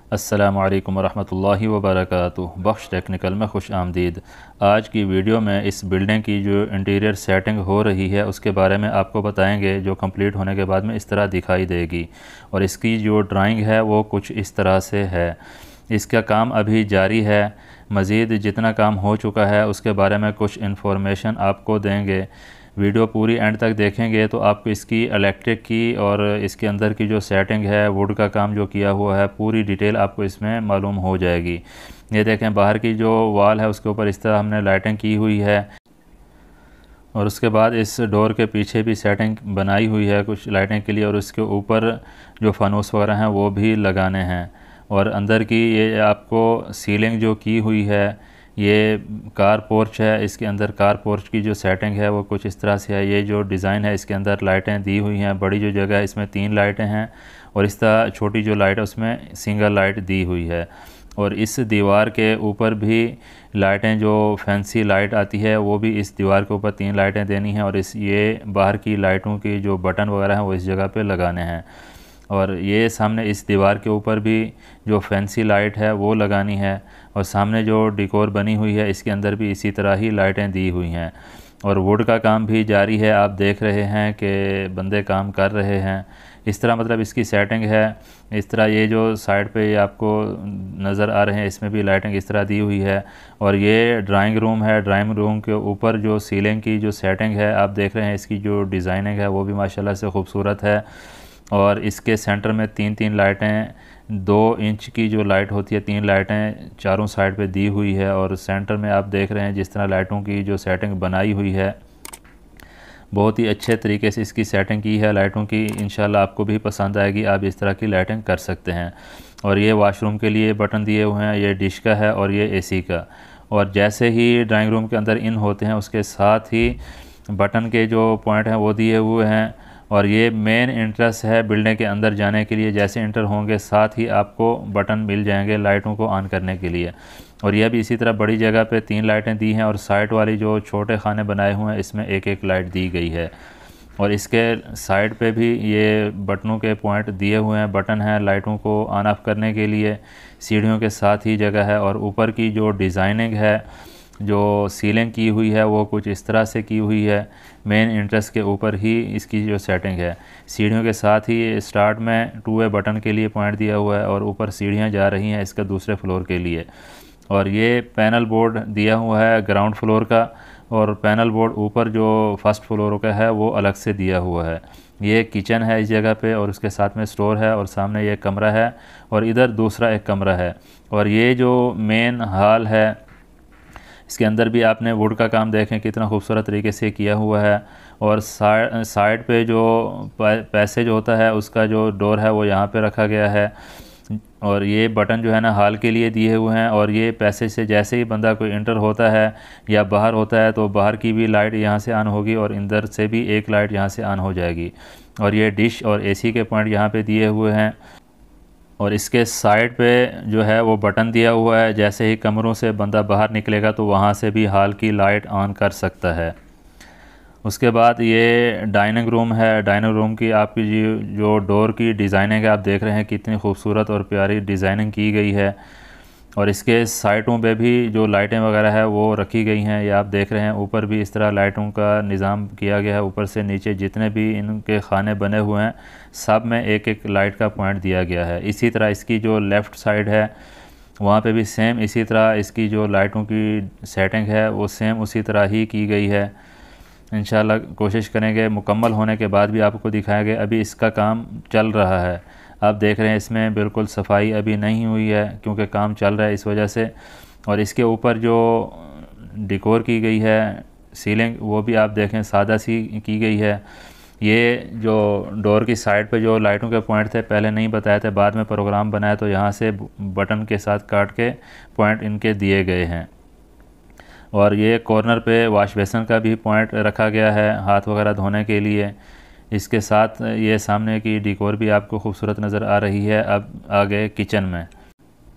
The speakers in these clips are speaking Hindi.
अस्सलामु अलैकुम वरहमतुल्लाहि वबरकातुहू। बख्श टेक्निकल में खुश आमदीद। आज की वीडियो में इस बिल्डिंग की जो इंटीरियर सेटिंग हो रही है उसके बारे में आपको बताएंगे, जो कंप्लीट होने के बाद में इस तरह दिखाई देगी। और इसकी जो ड्राइंग है वो कुछ इस तरह से है। इसका काम अभी जारी है। मज़ीद जितना काम हो चुका है उसके बारे में कुछ इन्फॉर्मेशन आपको देंगे। वीडियो पूरी एंड तक देखेंगे तो आपको इसकी इलेक्ट्रिक की और इसके अंदर की जो सेटिंग है, वुड का काम जो किया हुआ है, पूरी डिटेल आपको इसमें मालूम हो जाएगी। ये देखें, बाहर की जो वाल है उसके ऊपर इस तरह हमने लाइटिंग की हुई है। और उसके बाद इस डोर के पीछे भी सेटिंग बनाई हुई है कुछ लाइटिंग के लिए, और उसके ऊपर जो फानूस वगैरह हैं वो भी लगाने हैं। और अंदर की ये आपको सीलिंग जो की हुई है, ये कार पोर्च है। इसके अंदर कार पोर्च की जो सेटिंग है वो कुछ इस तरह से है। ये जो डिज़ाइन है इसके अंदर लाइटें दी हुई हैं। बड़ी जो जगह है इसमें 3 लाइटें हैं और इस तरह छोटी जो लाइट है उसमें सिंगल लाइट दी हुई है। और इस दीवार के ऊपर भी लाइटें, जो फैंसी लाइट आती है वो भी इस दीवार के ऊपर 3 लाइटें देनी हैं। और ये बाहर की लाइटों की जो बटन वगैरह हैं वो इस जगह पे लगाने हैं। और ये सामने इस दीवार के ऊपर भी जो फैंसी लाइट है वो लगानी है। और सामने जो डेकोर बनी हुई है इसके अंदर भी इसी तरह ही लाइटें दी हुई हैं। और वुड का काम भी जारी है। आप देख रहे हैं कि बंदे काम कर रहे हैं। इस तरह मतलब इसकी सेटिंग है। इस तरह ये जो साइड पे ये आपको नज़र आ रहे हैं इसमें भी लाइटिंग इस तरह दी हुई है। और ये ड्राइंग रूम है। ड्राइंग रूम के ऊपर जो सीलिंग की जो सेटिंग है आप देख रहे हैं, इसकी जो डिज़ाइनिंग है वो भी माशाल्लाह से खूबसूरत है। और इसके सेंटर में 3-3 लाइटें, 2 इंच की जो लाइट होती है, 3 लाइटें चारों साइड पे दी हुई है। और सेंटर में आप देख रहे हैं जिस तरह लाइटों की जो सेटिंग बनाई हुई है, बहुत ही अच्छे तरीके से इसकी सेटिंग की है लाइटों की। इंशाल्लाह आपको भी पसंद आएगी। आप इस तरह की लाइटिंग कर सकते हैं। और ये वॉशरूम के लिए बटन दिए हुए हैं, ये डिश का है और ये एसी का। और जैसे ही ड्राइंग रूम के अंदर इन होते हैं उसके साथ ही बटन के जो पॉइंट हैं वो दिए हुए हैं। और ये मेन एंट्रेंस है बिल्डिंग के अंदर जाने के लिए। जैसे इंटर होंगे साथ ही आपको बटन मिल जाएंगे लाइटों को ऑन करने के लिए। और यह भी इसी तरह बड़ी जगह पे 3 लाइटें दी हैं। और साइड वाली जो छोटे खाने बनाए हुए हैं इसमें एक लाइट दी गई है। और इसके साइड पे भी ये बटनों के पॉइंट दिए हुए हैं। बटन है लाइटों को ऑन ऑफ करने के लिए। सीढ़ियों के साथ ही जगह है। और ऊपर की जो डिज़ाइनिंग है, जो सीलिंग की हुई है वो कुछ इस तरह से की हुई है। मेन इंट्रेंस के ऊपर ही इसकी जो सेटिंग है, सीढ़ियों के साथ ही स्टार्ट में 2 वे बटन के लिए पॉइंट दिया हुआ है। और ऊपर सीढ़ियाँ जा रही हैं इसका दूसरे फ्लोर के लिए। और ये पैनल बोर्ड दिया हुआ है ग्राउंड फ्लोर का। और पैनल बोर्ड ऊपर जो फर्स्ट फ्लोर का है वो अलग से दिया हुआ है। ये किचन है इस जगह पे, और उसके साथ में स्टोर है। और सामने ये कमरा है और इधर दूसरा एक कमरा है। और ये जो मेन हॉल है इसके अंदर भी आपने वुड का काम देखें कितना खूबसूरत तरीके से किया हुआ है। और साइड पे जो पैसेज होता है उसका जो डोर है वो यहाँ पे रखा गया है। और ये बटन जो है ना हॉल के लिए दिए हुए हैं। और ये पैसेज से जैसे ही बंदा कोई इंटर होता है या बाहर होता है तो बाहर की भी लाइट यहाँ से ऑन होगी और अंदर से भी एक लाइट यहाँ से ऑन हो जाएगी। और ये डिश और एसी के पॉइंट यहाँ पे दिए हुए हैं। और इसके साइड पे जो है वो बटन दिया हुआ है। जैसे ही कमरों से बंदा बाहर निकलेगा तो वहाँ से भी हॉल की लाइट ऑन कर सकता है। उसके बाद ये डाइनिंग रूम है। डाइनिंग रूम की आपकी जो डोर की डिज़ाइनिंग है आप देख रहे हैं कितनी खूबसूरत और प्यारी डिज़ाइनिंग की गई है। और इसके साइडों पे भी जो लाइटें वगैरह है वो रखी गई हैं, ये आप देख रहे हैं। ऊपर भी इस तरह लाइटों का निज़ाम किया गया है। ऊपर से नीचे जितने भी इनके खाने बने हुए हैं सब में एक लाइट का पॉइंट दिया गया है। इसी तरह इसकी जो लेफ़्ट साइड है वहाँ पे भी सेम इसी तरह इसकी जो लाइटों की सेटिंग है वो सेम उसी तरह ही की गई है। इंशाल्लाह कोशिश करेंगे मुकम्मल होने के बाद भी आपको दिखाएंगे। अभी इसका काम चल रहा है। आप देख रहे हैं इसमें बिल्कुल सफाई अभी नहीं हुई है क्योंकि काम चल रहा है इस वजह से। और इसके ऊपर जो डेकोर की गई है सीलिंग वो भी आप देखें सादा सी की गई है। ये जो डोर की साइड पे जो लाइटों के पॉइंट थे पहले नहीं बताए थे, बाद में प्रोग्राम बनाया तो यहाँ से बटन के साथ काट के पॉइंट इनके दिए गए हैं। और ये कॉर्नर पे वॉश बेसिन का भी पॉइंट रखा गया है हाथ वगैरह धोने के लिए। इसके साथ ये सामने की डेकोर भी आपको खूबसूरत नज़र आ रही है। अब आगे किचन में,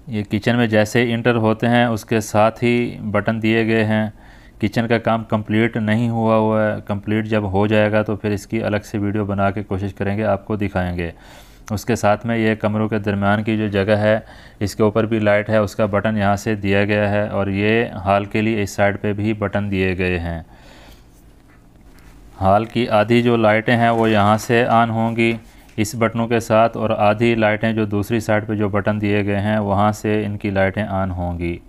ये किचन में जैसे इंटर होते हैं उसके साथ ही बटन दिए गए हैं। किचन का काम कंप्लीट नहीं हुआ है। कंप्लीट जब हो जाएगा तो फिर इसकी अलग से वीडियो बना के कोशिश करेंगे आपको दिखाएंगे। उसके साथ में ये कमरों के दरमियान की जो जगह है इसके ऊपर भी लाइट है, उसका बटन यहाँ से दिया गया है और ये हॉल के लिए इस साइड पे भी बटन दिए गए हैं। हॉल की आधी जो लाइटें हैं वो यहाँ से ऑन होंगी इस बटनों के साथ, और आधी लाइटें जो दूसरी साइड पे जो बटन दिए गए हैं वहाँ से इनकी लाइटें ऑन होंगी।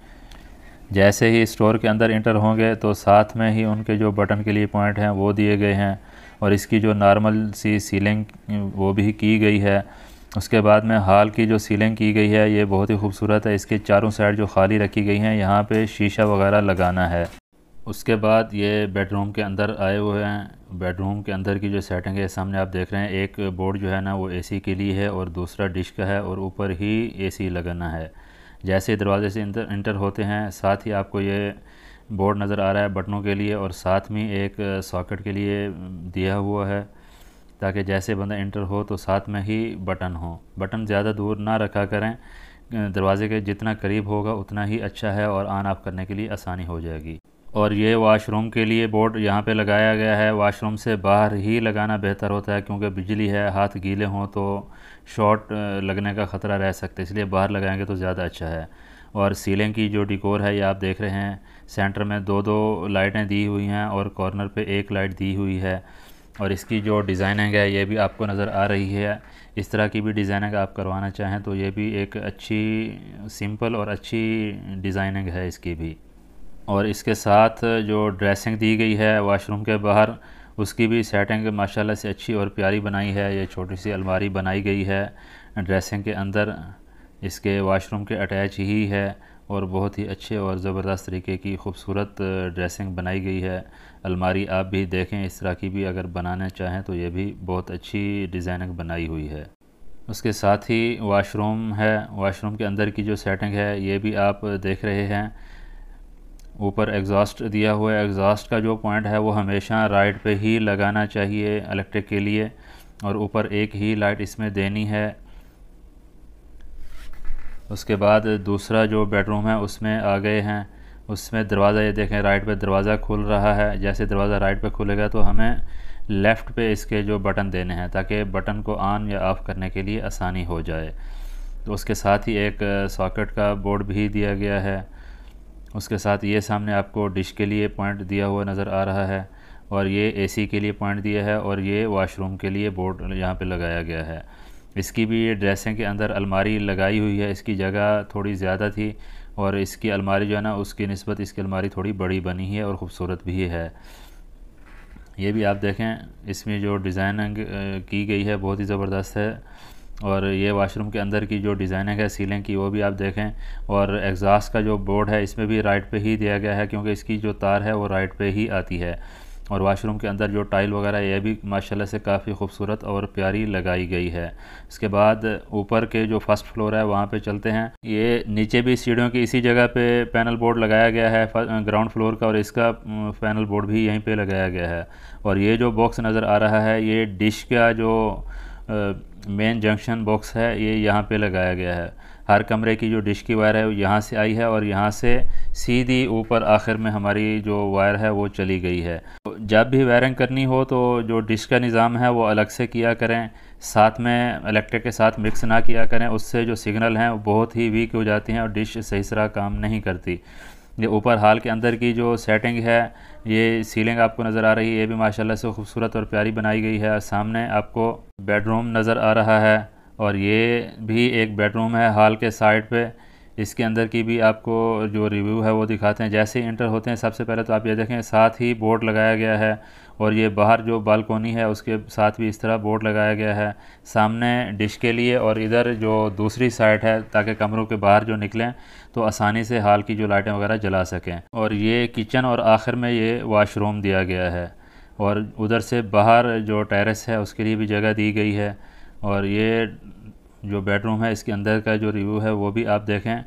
जैसे ही स्टोर के अंदर इंटर होंगे तो साथ में ही उनके जो बटन के लिए पॉइंट हैं वो दिए गए हैं, और इसकी जो नॉर्मल सी सीलिंग वो भी की गई है। उसके बाद में हॉल की जो सीलिंग की गई है ये बहुत ही खूबसूरत है। इसके चारों साइड जो खाली रखी गई हैं यहाँ पे शीशा वगैरह लगाना है। उसके बाद ये बेडरूम के अंदर आए हुए हैं। बेडरूम के अंदर की जो सेटिंग है सामने आप देख रहे हैं। एक बोर्ड जो है ना वो एसी के लिए है और दूसरा डिश का है, और ऊपर ही एसी लगाना है। जैसे दरवाजे से इंटर होते हैं साथ ही आपको ये बोर्ड नज़र आ रहा है बटनों के लिए, और साथ में एक सॉकेट के लिए दिया हुआ है ताकि जैसे बंदा इंटर हो तो साथ में ही बटन हो। बटन ज़्यादा दूर ना रखा करें, दरवाजे के जितना करीब होगा उतना ही अच्छा है और ऑन ऑफ करने के लिए आसानी हो जाएगी। और ये वाशरूम के लिए बोर्ड यहाँ पे लगाया गया है। वाशरूम से बाहर ही लगाना बेहतर होता है क्योंकि बिजली है, हाथ गीले हों तो शॉर्ट लगने का ख़तरा रह सकता है, इसलिए बाहर लगाएंगे तो ज़्यादा अच्छा है। और सीलिंग की जो डिकोर है ये आप देख रहे हैं, सेंटर में दो दो लाइटें दी हुई हैं और कॉर्नर पे एक लाइट दी हुई है। और इसकी जो डिज़ाइनिंग है ये भी आपको नज़र आ रही है। इस तरह की भी डिज़ाइनिंग आप करवाना चाहें तो ये भी एक अच्छी सिंपल और अच्छी डिज़ाइनिंग है इसकी भी। और इसके साथ जो ड्रेसिंग दी गई है वाशरूम के बाहर उसकी भी सेटिंग माशाल्लाह से अच्छी और प्यारी बनाई है। ये छोटी सी अलमारी बनाई गई है ड्रेसिंग के अंदर, इसके वाशरूम के अटैच ही है, और बहुत ही अच्छे और ज़बरदस्त तरीके की खूबसूरत ड्रेसिंग बनाई गई है। अलमारी आप भी देखें, इस तरह की भी अगर बनाना चाहें तो ये भी बहुत अच्छी डिज़ाइनिंग बनाई हुई है। उसके साथ ही वाशरूम है, वाशरूम के अंदर की जो सेटिंग है ये भी आप देख रहे हैं। ऊपर एग्ज़ॉस्ट दिया हुआ है, एग्ज़ॉस्ट का जो पॉइंट है वो हमेशा राइट पे ही लगाना चाहिए इलेक्ट्रिक के लिए, और ऊपर एक ही लाइट इसमें देनी है। उसके बाद दूसरा जो बेडरूम है उसमें आ गए हैं। उसमें दरवाज़ा ये देखें, राइट पे दरवाज़ा खुल रहा है। जैसे दरवाज़ा राइट पे खुलेगा तो हमें लेफ़्ट पे इसके जो बटन देने हैं ताकि बटन को ऑन या ऑफ़ करने के लिए आसानी हो जाए। तो उसके साथ ही एक सॉकेट का बोर्ड भी दिया गया है। उसके साथ ये सामने आपको डिश के लिए पॉइंट दिया हुआ नज़र आ रहा है, और ये एसी के लिए पॉइंट दिया है, और ये वॉशरूम के लिए बोर्ड यहाँ पे लगाया गया है। इसकी भी ये ड्रेसिंग के अंदर अलमारी लगाई हुई है। इसकी जगह थोड़ी ज़्यादा थी और इसकी अलमारी जो है ना उसकी निस्बत इसकी अलमारी थोड़ी बड़ी बनी है और ख़ूबसूरत भी है। ये भी आप देखें, इसमें जो डिज़ाइनिंग की गई है बहुत ही ज़बरदस्त है। और ये वाशरूम के अंदर की जो डिज़ाइनिंग है सीलिंग की वो भी आप देखें। और एग्ज़ॉस्ट का जो बोर्ड है इसमें भी राइट पे ही दिया गया है क्योंकि इसकी जो तार है वो राइट पे ही आती है। और वाशरूम के अंदर जो टाइल वगैरह ये भी माशाल्लाह से काफ़ी खूबसूरत और प्यारी लगाई गई है। उसके बाद ऊपर के जो फर्स्ट फ्लोर है वहाँ पे चलते हैं। ये नीचे भी सीढ़ियों की इसी जगह पे पैनल बोर्ड लगाया गया है ग्राउंड फ्लोर का, और इसका पैनल बोर्ड भी यहीं पे लगाया गया है। और ये जो बॉक्स नज़र आ रहा है ये डिश का जो मेन जंक्शन बॉक्स है ये यहाँ पे लगाया गया है। हर कमरे की जो डिश की वायर है वो यहाँ से आई है और यहाँ से सीधी ऊपर आखिर में हमारी जो वायर है वो चली गई है। जब भी वायरिंग करनी हो तो जो डिश का निज़ाम है वो अलग से किया करें, साथ में इलेक्ट्रिक के साथ मिक्स ना किया करें। उससे जो सिग्नल हैं वो बहुत ही वीक हो जाती हैं और डिश सही तरह काम नहीं करती। ये ऊपर हाल के अंदर की जो सेटिंग है, ये सीलिंग आपको नज़र आ रही है, ये भी माशाल्लाह से खूबसूरत और प्यारी बनाई गई है। सामने आपको बेडरूम नज़र आ रहा है और ये भी एक बेडरूम है हाल के साइड पे। इसके अंदर की भी आपको जो रिव्यू है वो दिखाते हैं। जैसे ही इंटर होते हैं सबसे पहले तो आप ये देखें साथ ही बोर्ड लगाया गया है, और ये बाहर जो बालकोनी है उसके साथ भी इस तरह बोर्ड लगाया गया है सामने डिश के लिए, और इधर जो दूसरी साइड है ताकि कमरों के बाहर जो निकलें तो आसानी से हाल की जो लाइटें वगैरह जला सकें। और ये किचन और आखिर में ये वाशरूम दिया गया है, और उधर से बाहर जो टेरेस है उसके लिए भी जगह दी गई है। और ये जो बेडरूम है इसके अंदर का जो रिव्यू है वो भी आप देखें।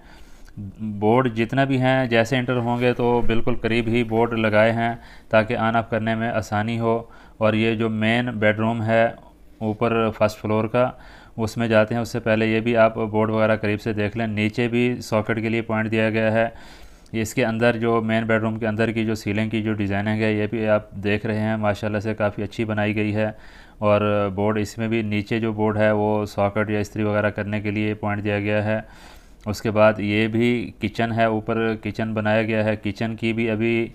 बोर्ड जितना भी हैं जैसे इंटर होंगे तो बिल्कुल करीब ही बोर्ड लगाए हैं ताकि ऑन ऑफ करने में आसानी हो। और ये जो मेन बेडरूम है ऊपर फर्स्ट फ्लोर का उसमें जाते हैं उससे पहले ये भी आप बोर्ड वगैरह करीब से देख लें। नीचे भी सॉकेट के लिए पॉइंट दिया गया है। इसके अंदर जो मेन बेडरूम के अंदर की जो सीलिंग की जो डिज़ाइनिंग है ये भी आप देख रहे हैं, माशाल्लाह से काफ़ी अच्छी बनाई गई है। और बोर्ड इसमें भी नीचे जो बोर्ड है वो सॉकेट या इस्त्री वगैरह करने के लिए पॉइंट दिया गया है। उसके बाद ये भी किचन है, ऊपर किचन बनाया गया है। किचन की भी अभी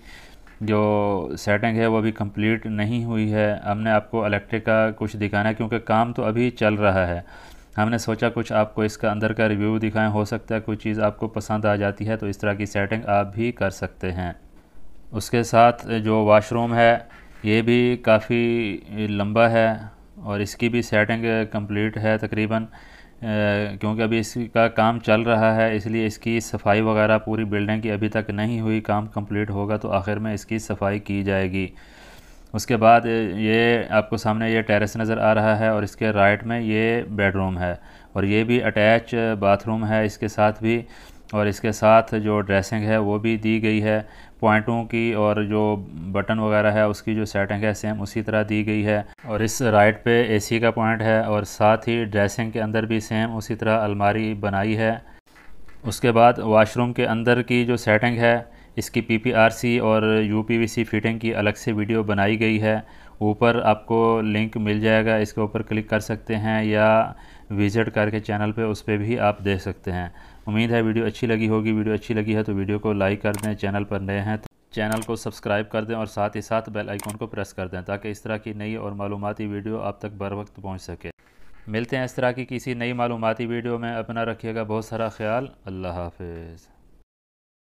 जो सेटिंग है वो अभी कंप्लीट नहीं हुई है। हमने आपको इलेक्ट्रिक का कुछ दिखाना है क्योंकि काम तो अभी चल रहा है। हमने सोचा कुछ आपको इसका अंदर का रिव्यू दिखाएं, हो सकता है कोई चीज़ आपको पसंद आ जाती है तो इस तरह की सेटिंग आप भी कर सकते हैं। उसके साथ जो वाशरूम है ये भी काफ़ी लंबा है और इसकी भी सेटिंग कंप्लीट है तकरीबन, क्योंकि अभी इसका काम चल रहा है इसलिए इसकी सफाई वगैरह पूरी बिल्डिंग की अभी तक नहीं हुई। काम कंप्लीट होगा तो आखिर में इसकी सफाई की जाएगी। उसके बाद ये आपको सामने ये टेरेस नज़र आ रहा है और इसके राइट में ये बेडरूम है और ये भी अटैच बाथरूम है इसके साथ भी। और इसके साथ जो ड्रेसिंग है वो भी दी गई है। पॉइंटों की और जो बटन वगैरह है उसकी जो सेटिंग है सेम उसी तरह दी गई है। और इस राइट पे एसी का पॉइंट है और साथ ही ड्रेसिंग के अंदर भी सेम उसी तरह अलमारी बनाई है। उसके बाद वाशरूम के अंदर की जो सेटिंग है इसकी पीपीआरसी और यूपीवीसी फिटिंग की अलग से वीडियो बनाई गई है। ऊपर आपको लिंक मिल जाएगा, इसके ऊपर क्लिक कर सकते हैं या विज़िट करके चैनल पे उस पर भी आप देख सकते हैं। उम्मीद है वीडियो अच्छी लगी होगी। वीडियो अच्छी लगी है तो वीडियो को लाइक कर दें, चैनल पर नए हैं तो चैनल को सब्सक्राइब कर दें और साथ ही साथ बेल आइकन को प्रेस कर दें ताकि इस तरह की नई और मालूमाती वीडियो आप तक बर वक्त पहुँच सके। मिलते हैं इस तरह की किसी नई मालूमाती वीडियो में। अपना रखिएगा बहुत सारा ख्याल। अल्लाह हाफिज़।